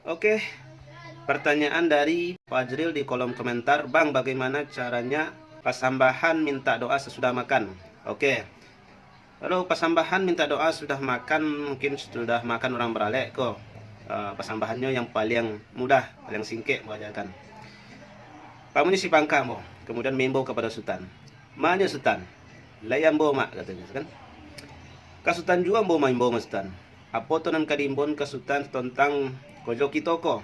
Oke, pertanyaan dari Fajril di kolom komentar, Bang, bagaimana caranya pasambahan minta doa sesudah makan? Oke, kalau pasambahan minta doa sudah makan, mungkin sudah makan orang beralek kok. Pasambahannya yang paling mudah, paling singkek mengajarkan. Pamunya si pangka mo, kemudian membawa kepada sultan. Mana sultan? Layam bawa mak katanya kan. Kasutan juga bawa main bawa sultan. Apa tu nan kadimbon ke sultan tentang kojo kitoko.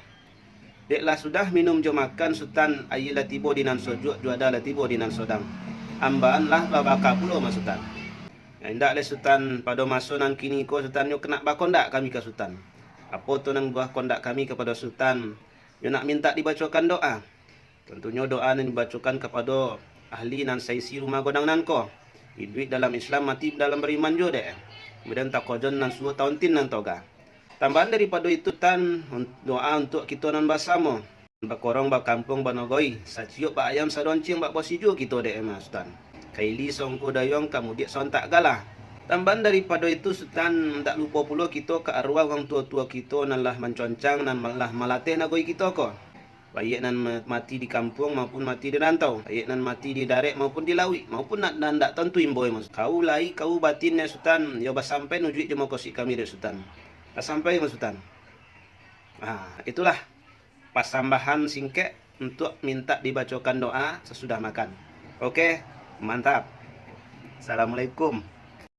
Deklah sudah minum jo makan sultan ayilah tibo dinan sojuk juada lah tibo dinan sodang. Ambaan lah babaka pulo mas sultan. Hendak le sultan pada masa nan kini ko sultan yo kena bakondak kami ke sultan. Apa tu nang buah kondak kami kepada sultan? Yo nak minta dibacakan doa. Tentunya doa yang dibacakan kepada ahli nan saisi rumah godang nan ko. Hidup dalam Islam mati dalam beriman jo dek. Kemudian tak kojon nan suhu tauntin nan toga. Tambahan daripada itu tan doa untuk kita nan basamo. Bakorong ba kampung banogoi, saciuk ba ayam sadoncing ba bosijo kita dek mas tan. Kaili songko dayong kamu dia sontak galah. Tambahan daripada itu sultan tak lupa pula kita ke arwah orang tua-tua kita nan lah menconcang nan lah malatih nagoi kita ko. Baik nan mati di kampung maupun mati di rantau, baik nan mati di darat maupun di laut, maupun nan tak tentu imboy mas. Kau lai kau batin ya sultan, yo ba sampai nuju je mau kosik kami dek sultan. Tak sampai mas sultan. Itulah pasambahan singkek untuk minta dibacakan doa sesudah makan. Oke, mantap. Assalamualaikum.